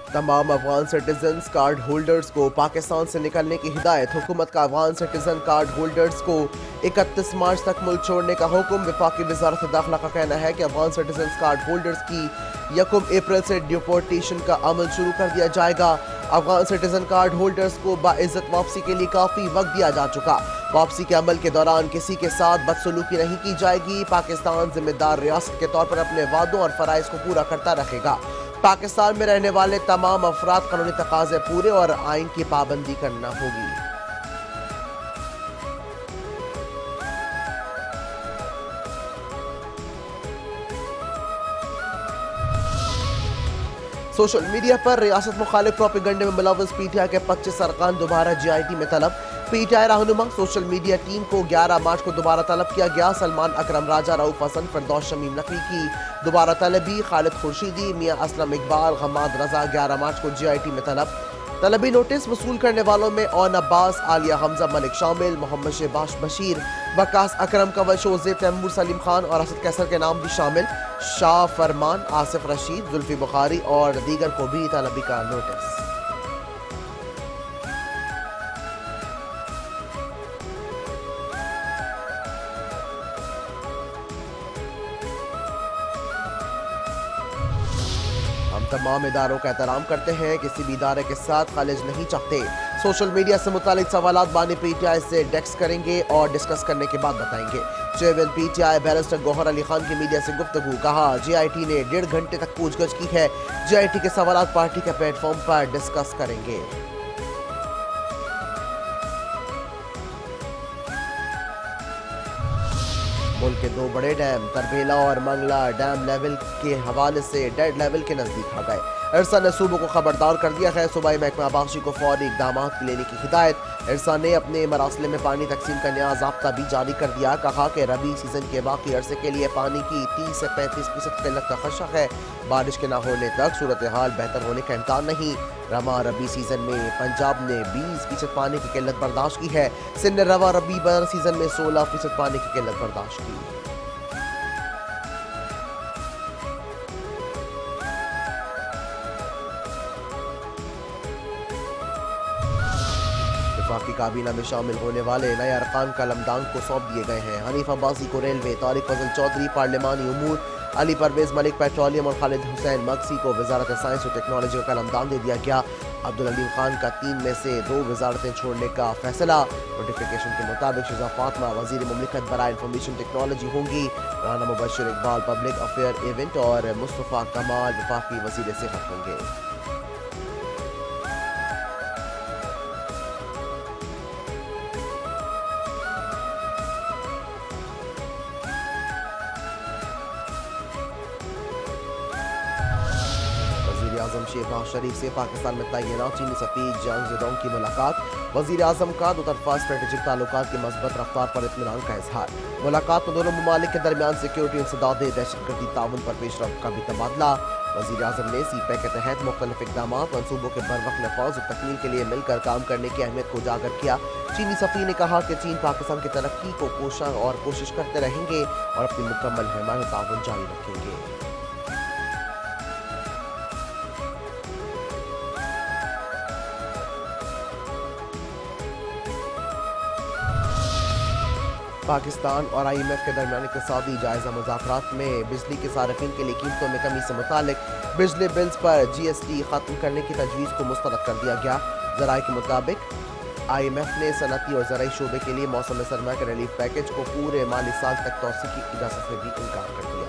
तमाम Afghan citizen card holders को पाकिस्तान से निकलने की हिदायत। हुकूमत का अफगान सिटीजन कार्ड होल्डर्स को 31 मार्च तक मुल्क छोड़ने का हुक्म। वफाकी वजारत दाखिला का कहना है कि अफगान सिटीजन कार्ड होल्डर्स की 1 अप्रैल से डिपोर्टेशन का अमल शुरू कर दिया जाएगा। अफगान सिटीजन कार्ड होल्डर्स को बाइज्जत वापसी के लिए काफ़ी वक्त दिया जा चुका। वापसी के अमल के दौरान किसी के साथ बदसलूकी नहीं की जाएगी। पाकिस्तान जिम्मेदार रियासत के तौर पर अपने वादों और फ़राइज़ को पूरा करता रहेगा। पाकिस्तान में रहने वाले तमाम अफराद कानूनी तकाज़े पूरे और आइन की पाबंदी करना होगी। सोशल मीडिया पर रियासत मुखालिफ प्रोपेगंडे में मुलव्वस पीटीआई के 25 अरकान दोबारा जीआईटी में तलब। पीटीआई रहनुमा सोशल मीडिया टीम को 11 मार्च को दोबारा तलब किया गया। सलमान अकरम, राजा रऊफ हसन, फिरदौस शमीम नकवी की दोबारा तलबी। खालिद खुर्शीदी, मियां असलम इकबाल, हमाद रजा 11 मार्च को जीआईटी में तलबी नोटिस वसूल करने वालों में ओन अब्बास, आलिया हमजा मलिक शामिल। मोहम्मद शहबाज बशीर, वकास अकरम, कंवल शोज़ेब, तैमूर सलीम खान और असद कैसर के नाम भी शामिल। शाह फरमान, आसिफ रशीद, जुल्फी बुखारी और दीगर को भी तलबी का नोटिस। हम तमाम इदारों का एहतराम करते हैं, किसी भी इदारे के साथ खालिज नहीं चाहते। सोशल मीडिया से मुतालिक सवालात बानी पीटीआई से डेस्क करेंगे और डिस्कस करने के बाद बताएंगे। Chairman PTI barrister Gohar Ali Khan की मीडिया से गुफ्तगू। कहा, जीआईटी ने 1.5 घंटे तक पूछगछ की है। जीआईटी के सवालात पार्टी के प्लेटफॉर्म पर डिस्कस करेंगे। मुल्क के 2 बड़े डैम तरबेला और मंगला डैम लेवल के हवाले से डेड लेवल के नजदीक आ गए। इरसा ने सूबों को खबरदार कर दिया है। सूबाई महकमा आबाशी को फौरी इकदाम लेने की हिदायत। इरसा ने अपने मरासले में पानी तकसीम का नया ज़ाब्ता भी जारी कर दिया। कहा कि रबी सीजन के बाकी अरसे के लिए पानी की 30 से 35% किल्लत का खदशा है। बारिश के न होने तक सूरत हाल बेहतर होने का इम्कान नहीं। रवा रबी सीजन में पंजाब ने 20% पानी की किल्लत बर्दाश्त की है। सिंध ने रवा रबी सीजन में 16% पानी की किल्लत बर्दाश्त की। वफाकी काबीना में शामिल होने वाले नए अरकान का लमदांग को सौंप दिए गए हैं। हनीफ अब्बासी को रेलवे, तारिक फजल चौधरी पार्लिमानी उमूर, अली परवेज मलिक पेट्रोलियम और खालिद हुसैन मक्सी को वजारत साइंस और टेक्नोलॉजी का लमदान दे दिया गया। अब्दुल अलीम खान का 3 में से 2 वजारतें छोड़ने का फैसला। नोटिफिकेशन के मुताबिक शिजा फातिमा वजीर मुमलिकत बराए इंफॉर्मेशन टेक्नोलॉजी होंगी। Rana Mubashir Iqbal public affair event और मुस्तफ़ा कमाल वफाकी वजीर सेहत होंगे। आज़म शहबाज शरीफ से पाकिस्तान में तैनात चीनी सफीर जांग ज़ेडोंग की मुलाकात। वज़ीर आज़म का 2 तरफ़ा स्ट्रेटेजिक ताल्लुकात की मज़बूत रफ्तार पर इत्मीनान का इजहार। मुलाकात में दोनों ममालिक के दरमियान सिक्योरिटी इंसदाद, दहशतगर्दी ताउन पर पेशरफ्त का भी तबादला। वज़ीर आज़म ने सीपैक के तहत मुख्तलिफ इक़दाम मनसूबों के बरवक्त नफाज और तकमील के लिए मिलकर काम करने की अहमियत को उजागर किया। चीनी सफ़ीर ने कहा कि चीन पाकिस्तान की तरक्की को कोशिश करते रहेंगे और अपनी मुकम्मल हिमायत ताउन जारी रखेंगे। पाकिस्तान और IMF के दरमियान इक़्तिसादी जायज़ा मुज़ाकरात में बिजली के सार्फिन के लिए कीमतों में कमी से मुतालिक बिजली बिल्स पर GST ख़त्म करने की तजवीज़ को मुस्तरद कर दिया गया। ज़राए के मुताबिक IMF ने सनती और ज़राई शोबे के लिए मौसम सरमा के रिलीफ पैकेज को पूरे माली साल तक तोसी की इजाज़त से भी इनकार कर दिया।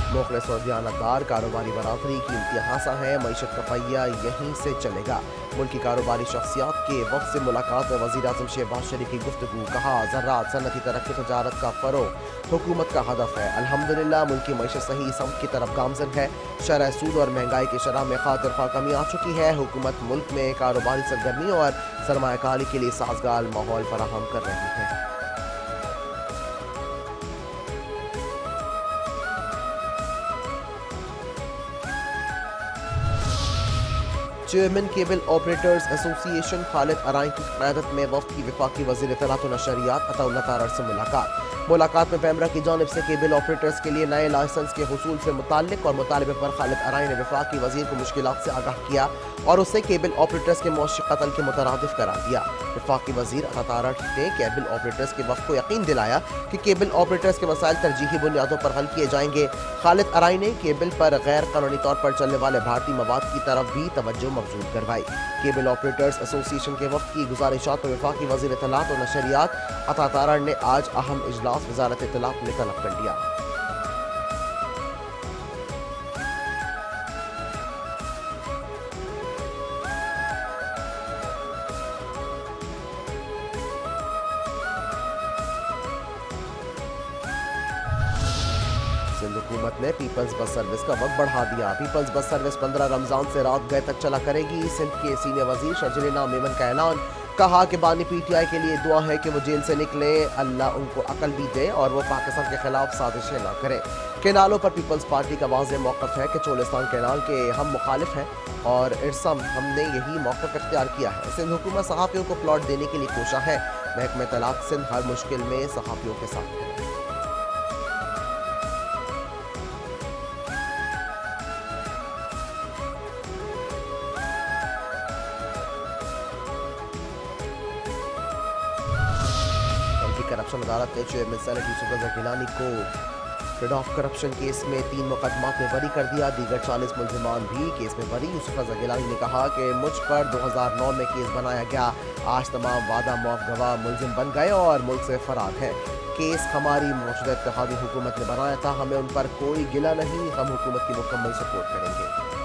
मुखलिस और दयानतदार कारोबारी बरादरी कीमती हासा है। मईशत का पहिया यहीं से चलेगा। मुल्क की कारोबारी शख्सियात के वक्त से मुलाकात में वज़ीर आज़म शहबाज शरीफ की गुफ्तगू। कहा, ज़राअत, सनती तरक्की, तजारत का फ़रोग़ हुकूमत का हदफ है। अल्हम्दुलिल्लाह मुल्क की मईशत सही समत की तरफ गामज़न है। शरह सूद और महंगाई की शरह में खातिर ख्वाह कमी आ चुकी है। हुकूमत मुल्क में कारोबारी सरगर्मी और सरमायाकारी के लिए साजगार माहौल फराहम कर रही है। Chairman cable operators association Khalid Arain की क़यादत में वफ़द की वफाकी वज़ीर इत्तलात व नशरियात अताउल्लाह तारड़ से मुलाकात। मुलाकात में पैमरा की जानिब से केबल ऑपरेटर्स के लिए नए लाइसेंस के हुसूल से मुताल्लिक और मुतालबे पर खालिद अराई ने वफाकी वजीर को मुश्किलात से आगाह किया और उससे केबल ऑपरेटर्स के मौशी कत्ल के मुतरादिफ करार दिया। वफाकी वजीर अतातारा ने केबल ऑपरेटर्स के वक्त को यकीन दिलाया कि केबल ऑपरेटर्स के मसाइल तरजीही बुनियादों पर हल किए जाएंगे। खालिद अराई ने केबल पर गैर कानूनी तौर पर चलने वाले भारतीय मवाद की तरफ भी तवज्जो मबजूल करवाई। केबल ऑपरेटर्स एसोसिएशन के वक्त की गुजारिशात और वफाकी वजीर इत्तलात और नशरियात अतातारा ने आज अहम इजलास वजारत इत्तलात में तलब कर लिया। सिंध हुकूमत ने पीपल्स बस सर्विस का वक्त बढ़ा दिया। पीपल्स बस सर्विस 15 रमजान से रात गए तक चला करेगी। सिंध के सीनियर वजीर शर्जिल मेमन का ऐलान, कहा कि बानी पीटीआई के लिए दुआ है कि वो जेल से निकले, अल्लाह उनको अकल भी दे और वो पाकिस्तान के खिलाफ साजिशें ना करें। केनालों पर पीपल्स पार्टी का वाज़ेह मौक़िफ़ है कि चोलिस्तान केनाल के हम मुखालिफ हैं और इरसम हमने यही मौक़िफ़ इख्तियार किया है। सिंध हुकूमत सहाफ़ियों को प्लॉट देने के लिए कोशा है। महकमे तलाक़ सिंध हर मुश्किल में सहाफ़ियों के साथ है। करप्शन अदालत ने चेयरमैन सेनेट यूसुफ रज़ा गिलानी को रेड ऑफ करप्शन केस में 3 मुकदमात में बरी कर दिया। दीगर 40 मुलजिमान भी केस में बरी। यूसुफ रज़ा गिलानी ने कहा कि मुझ पर 2009 में केस बनाया गया, आज तमाम वादा मुआफ़ गवाह मुलजिम बन गए और मुल्क से फरार है। केस हमारी मौजूदा इत्तेहादी हुकूमत ने बनाया था, हमें उन पर कोई गिला नहीं, हम हुकूमत की मुकम्मल सपोर्ट करेंगे।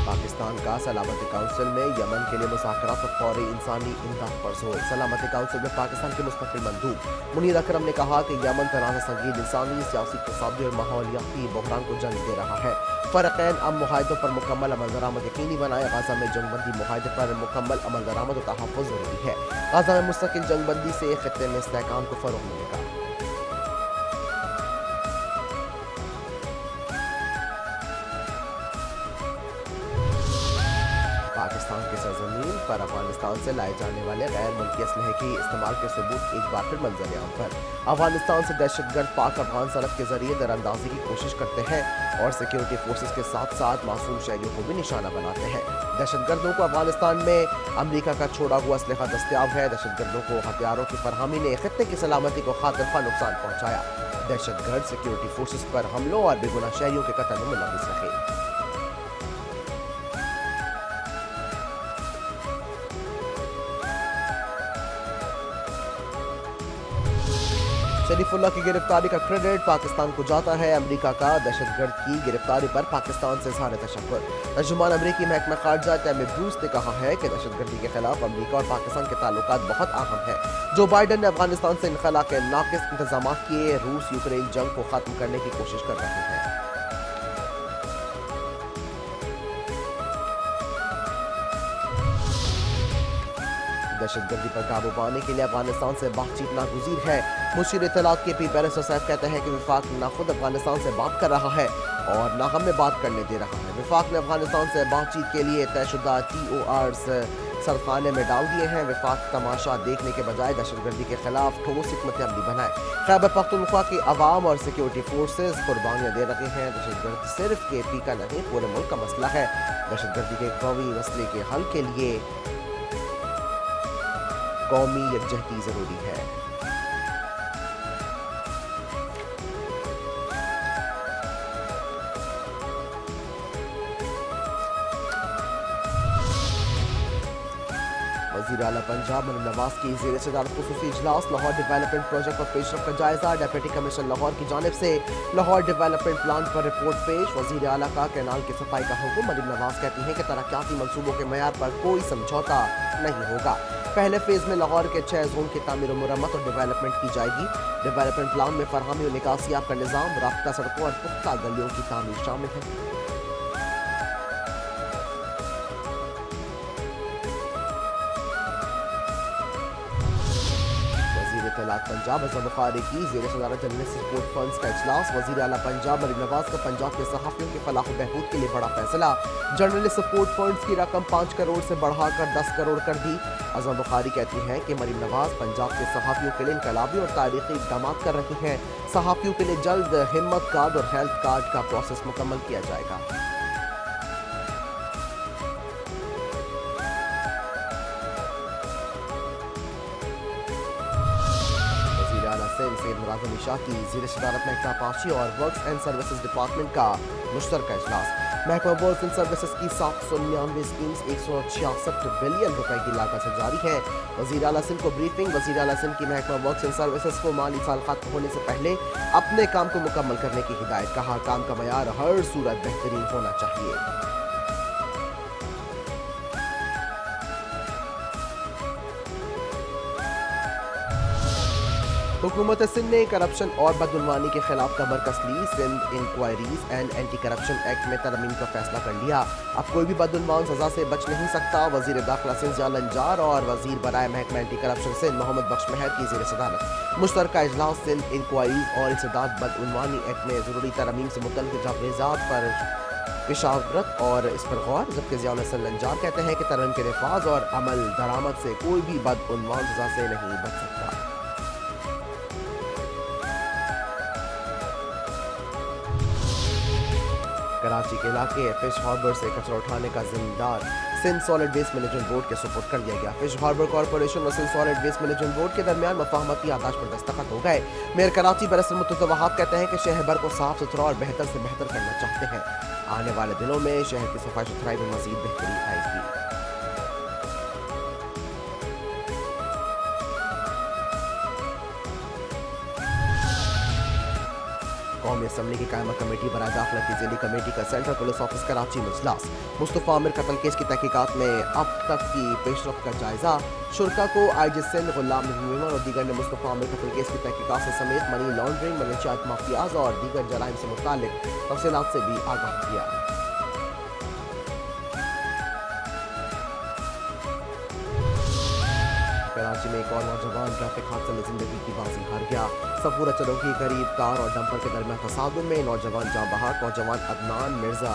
पाकिस्तान का सलामती काउंसिल में यमन के लिए मुज़ाकरात और फौरी इंसानी इमदाद पर जोर। सलामती काउंसिल में पाकिस्तान के मुस्तकिल मंदूब मुनीर अकरम ने कहा कि यमन तनाज़ा संगीन इंसानी, सियासी, इक़्तिसादी और माहौलियाती बहरान को जन्म दे रहा है। फ़रक़ैन अब मुआहदों पर मुकम्मल अमल दरामद यकीनी बनाए। गाज़ा में जंगबंदी मुआहदे पर मुकम्मल अमल दरामद और तहफ़्फ़ुज़ ज़रूरी है। गाज़ा में मुस्तकिल जंगबंदी से ख़ित्ते में इस्तेहकाम को फ़रोग़ मिलेगा। पाकिस्तान की सरजमीन पर अफगानिस्तान से लाए जाने वाले गैर मुल्की असलहे के इस्तेमाल के सबूत एक बार फिर मंजर-ए-आम पर। अफगानिस्तान से दहशतगर्द पाक अफगान सड़क के जरिए दरअंदाजी की कोशिश करते हैं और सिक्योरिटी फोर्सेस के साथ साथ मासूम शहरियों को भी निशाना बनाते हैं। दहशतगर्दों को अफगानिस्तान में अमरीका का छोड़ा हुआ असलहा दस्तयाब है। दहशतगर्दों को हथियारों की फरहमी ने खित्ते की सलामती को खातिर नुकसान पहुँचाया। दहशतगर्द सिक्योरिटी फोर्सेस पर हमलों और बेगुनाह शहरियों के कत्ल में मुलव्विस रहे। शरीफुल्लाह की गिरफ्तारी का क्रेडिट पाकिस्तान को जाता है। अमेरिका का दहशतगर्द की गिरफ्तारी पर पाकिस्तान से इज़हार तशक्कुर। तर्जुमान अमेरिकी महकमा खारजा टैमी ब्रूस ने कहा है कि दहशतगर्दी के खिलाफ अमेरिका और पाकिस्तान के ताल्लुकात बहुत अहम है। जो बाइडन ने अफगानिस्तान से इनखला के नाकिस इंतजाम किए, रूस यूक्रेन जंग को खत्म करने की कोशिश कर रहे हैं। दहशतगर्दी पर काबू पाने के लिए अफगानिस्तान से बातचीत नागुज़ीर है। मुशीर इत्तलात के पी बैरिस्टर साहब कहते हैं कि वफाक न खुद अफगानिस्तान से बात कर रहा है और न हमें बात करने दे रहा है। वफाक ने अफगानिस्तान से बातचीत के लिए तयशुदा TORs सरखाने में डाल दिए हैं। वफाक तमाशा देखने के बजाय दहशतगर्दी के खिलाफ ठोस हिकमत अमली बनाए। खैबर पख्तूनख्वा की अवाम और सिक्योरिटी फोर्सेस कुर्बानियाँ दे रहे हैं। दहशतगर्द सिर्फ KP का नहीं, पूरे मुल्क का मसला है। दहशतगर्दी के कौमी मसले के हल के लिए कौमी यकजहती जरूरी है। वज़ीर आला पंजाब मरीम नवाज की ज़ेर सदारत खुसूसी इजलास। लाहौर डेवलपमेंट प्रोजेक्ट और पेशरफ का जायजा। डिप्टी कमिश्नर लाहौर की जानिब से लाहौर डेवलपमेंट प्लान पर रिपोर्ट पेश। वज़ीर आला का कैनाल की सफाई का हुक्म। मरीम नवाज कहती हैं कि तरक्याती मंसूबों के मयार पर कोई समझौता नहीं होगा। पहले फेज में लाहौर के 6 जोन की तामीर मुरम्मत और डेवलपमेंट की जाएगी। डेवलपमेंट प्लान में फरहमी और निकासियाब का निज़ाम, रास्ता सड़कों और पुख्ता गलियों की तामीर शामिल है। اطلاعات پنجاب اعظم بخاری کی زیر صدارت جنرل سپورٹ فنڈز کا اجلاس وزیر اعلیٰ پنجاب مریم نواز کا پنجاب کے صحافیوں کی فلاح و بہبود کے لیے بڑا فیصلہ جنرل سپورٹ فنڈز کی رقم 5 کروڑ سے بڑھا کر 10 کروڑ کر دی اعظم بخاری کہتی ہیں کہ مریم نواز پنجاب کے صحافیوں کے لیے انقلابی اور تاریخی اقدامات کر رہی ہیں صحافیوں کے لیے جلد ہمت کارڈ اور ہیلتھ کارڈ کا پروسیس مکمل کیا جائے گا سید مراد علی شاہ کی زیر صدارت محکمہ پاشی اور ورکس اینڈ سروسز ڈپارٹمنٹ کا مشترکہ اجلاس محکمہ ورکس اینڈ سروسز کی 799 اسکیمز 166 بلین روپے کی لاگت سے جاری ہیں وزیر اعلیٰ سندھ کو بریفنگ وزیر اعلیٰ سندھ کی محکمہ ورکس اینڈ سروسز کو مالی سال ختم ہونے سے پہلے اپنے کام کو مکمل کرنے کی ہدایت کہا کام کا معیار ہر صورت بہترین ہونا چاہیے حکومت سندھ نے کرپشن اور بدعنوانی کے خلاف کمر کس لی Sindh inquiries and anti corruption act میں ترمیم کا فیصلہ کر لیا اب کوئی بھی بدعنوان سزا سے بچ نہیں سکتا وزیر داخلہ سندھ ضیاء النجار اور وزیر برائے محکمہ اینٹی کرپشن سندھ محمد بخش مہر کی زیر صدارت مشترکہ اجلاس سندھ انکوائریز اور انسداد بدعنوانی ایکٹ میں ضروری ترمیم سے متعلق تجاویزات پر پشاورت اور اس پر غور جبکہ ضیاء النجار کہتے ہیں کہ ترمیم کے نفاذ اور عمل درآمد سے کوئی بھی بدعنوان سزا سے نہیں بچ سکتا کراچی کے علاقے فش ہاربر سے کچرا اٹھانے کا ذمہ دار Sindh solid waste management board کے سپرد کر دیا گیا فش ہاربر کارپوریشن اور Sindh solid waste management board کے درمیان مفاہمتی یادداشت پر دستخط ہو گئے میئر کراچی برسر متوجہ وہاب کہتے ہیں کہ شہر بھر کو صاف ستھرا اور بہتر سے بہتر کرنا چاہتے ہیں آنے والے دنوں میں شہر کی صفائی ستھرائی میں مزید بہتری آئے گی قومی اسمبلی کی قائمہ کمیٹی برائے داخلہ کی ذیلی کمیٹی کا سینٹرل پولیس آفس کراچی میں اجلاس مصطفیٰ عامر قتل کیس کی تحقیقات میں اب تک کی پیش رفت کا جائزہ شرکا کو آئی جی سندھ غلام محمد اور دیگر نے مصطفیٰ عامر قتل کیس کی تحقیقات سے سمیت منی لانڈرنگ منشیات مافیاز اور دیگر جرائم سے متعلق تفصیلات سے بھی آگاہ کیا کراچی میں ایک اور نوجوان ٹریفک حادثے میں زندگی کی بازی ہار گیا سفورہ چرو کے قریب کار اور ڈمپر کے درمیان تصادم میں نوجوان جاں بحق نوجوان عدنان مرزا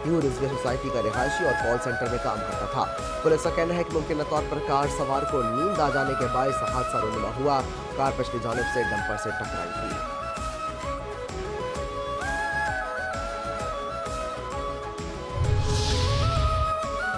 نیو رزوے سوسائٹی کا رہائشی اور کال سینٹر میں کام کرتا تھا پولیس کا کہنا ہے کہ ممکنہ طور پر کار سوار کو نیند آ جانے کے باعث حادثہ رونما ہوا کار پچھلی جانب سے ڈمپر سے ٹکرائی تھی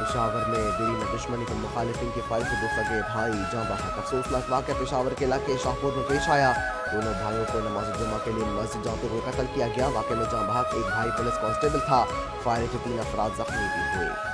پشاور میں دری میں دشمنی کے مخالفین کے فائل سے 2 سگے بھائی جاں بحق افسوسناک واقعہ پشاور کے علاقے شاہپور میں پیش آیا دونوں بھائیوں کو نماز جمعہ کے لیے مسجد جاتے ہوئے قتل کیا گیا واقعے میں جاں بحق ایک بھائی پولیس کانسٹیبل تھا فائرنگ سے 3 افراد زخمی بھی ہوئے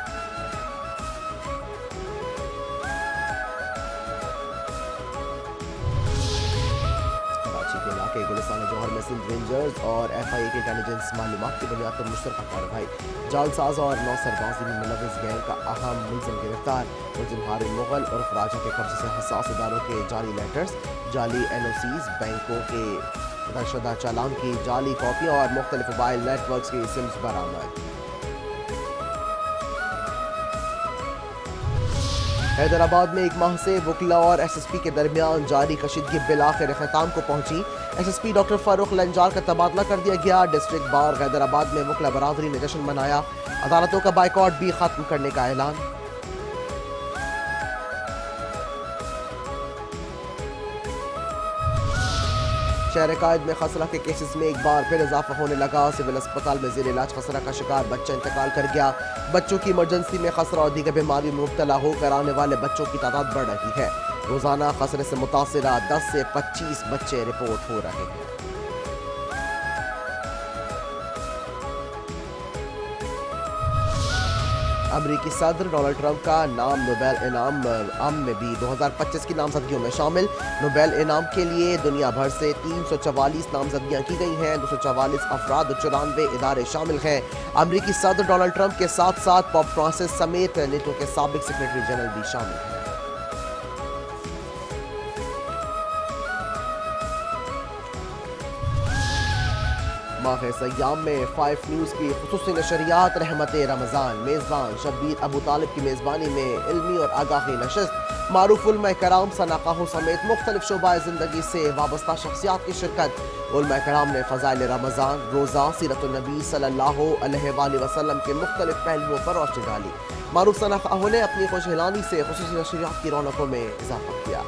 گلستان جوہر میں سندھ رینجرز اور ایف آئی اے کے انٹیلیجنس معلومات کی بنیاد پر مشترکہ کارروائی جال ساز اور نو سربازی میں ملوث گینگ کا اہم ملزم گرفتار ملزم ہارون مغل اور راجہ کے قبضے سے حساس اداروں کے جعلی لیٹرز جعلی این او سیز بینکوں کے شدہ چالان کی جعلی کاپیاں اور مختلف موبائل نیٹ ورکس کی سمز برآمد حیدرآباد میں ایک ماہ سے وکلا اور ایس ایس پی کے درمیان جاری کشیدگی بالآخر اختتام کو پہنچی ایس ایس پی ڈاکٹر فاروق لنجار کا تبادلہ کر دیا گیا ڈسٹرکٹ بار حیدرآباد میں وکلا برادری نے جشن منایا عدالتوں کا بائیکاٹ بھی ختم کرنے کا اعلان شہر قائد میں خسرہ کے کیسز میں ایک بار پھر اضافہ ہونے لگا سول اسپتال میں زیر علاج خسرہ کا شکار بچہ انتقال کر گیا بچوں کی ایمرجنسی میں خسرہ اور دیگر بیماریوں میں مبتلا ہو کر آنے والے بچوں کی تعداد بڑھ رہی ہے روزانہ خسرے سے متاثرہ 10 سے 25 بچے رپورٹ ہو رہے ہیں امریکی صدر ڈونلڈ ٹرمپ کا نام نوبیل انعام امن میں بھی 2025 کی نامزدگیوں میں شامل نوبیل انعام کے لیے دنیا بھر سے 344 نامزدگیاں کی گئی ہیں 244 افراد اور 94 ادارے شامل ہیں امریکی صدر ڈونلڈ ٹرمپ کے ساتھ ساتھ پوپ فرانسس سمیت نیٹو کے سابق سیکرٹری جنرل بھی شامل ہیں ماہ سیام میں 5 نیوز کی خصوصی نشریات رحمت رمضان، میزبان شبیر ابو طالب کی میزبانی میں علمی اور آگاہی نشست، معروف علماء کرام سناقاہوں سمیت مختلف شعبۂ زندگی سے وابستہ شخصیات کی شرکت۔ علماء کرام نے فضائل رمضان، روزہ، سیرت النبی صلی اللہ علیہ وآلہ وسلم کے مختلف پہلوؤں پر روشنی ڈالی۔ معروف سناقاہوں نے اپنی خوشحالی سے خصوصی نشریات کی رونقوں میں اضافہ کیا۔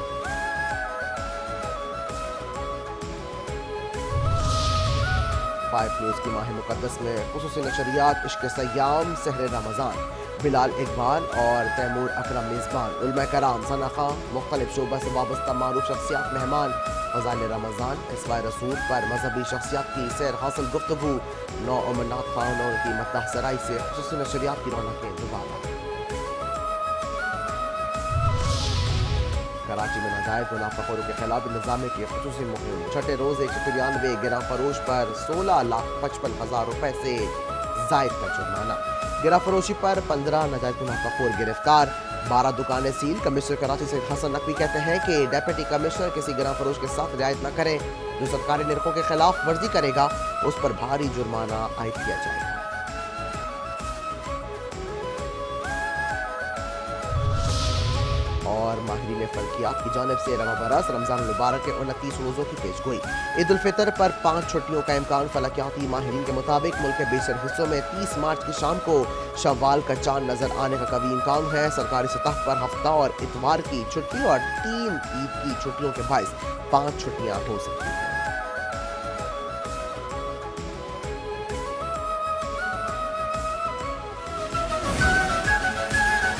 5 نیوز کی ماہ مقدس میں خصوصی نشریات عشق سیام، سحر رمضان، بلال اقبال اور تیمور اکرم میزبان، علماء کرام سناخواہ، مختلف شعبہ سے وابستہ معروف شخصیات مہمان، فضائل رمضان، اسوائے رسول پر مذہبی شخصیات کی سیر حاصل گفتگو، 9 امرناتھ خانوں کی مداح سرائی سے خصوصی نشریات کی رونقیں دوبارہ۔ کراچی میں ناجائز منافع خوروں کے خلاف انتظامیہ کی خصوصی مہم، چھٹے روز 193 گراں فروش پر 16,55,000 روپے سے زائد کا جرمانہ، گراں فروشی پر 15 ناجائز منافع خور گرفتار، 12 دکانیں سیل۔ کمشنر کراچی سید حسن نقوی کہتے ہیں کہ ڈیپٹی کمشنر کسی گراں فروش کے ساتھ رعایت نہ کریں، جو سرکاری نرخوں کے خلاف ورزی کرے گا اس پر بھاری جرمانہ عائد کیا جائے گا۔ اور ماہرین فلکیات کی جانب سے رواں برس رمضان المبارک کے 29 روزوں کی پیش گوئی۔ عید الفطر پر 5 چھٹیوں کا امکان۔ فلکیاتی ماہرین کے مطابق ملک کے بیشتر حصوں میں 30 مارچ کی شام کو شوال کا چاند نظر آنے کا قوی امکان ہے۔ سرکاری سطح پر ہفتہ اور اتوار کی چھٹی اور 3 عید کی چھٹیوں کے باعث 5 چھٹیاں ہو سکتی ہیں۔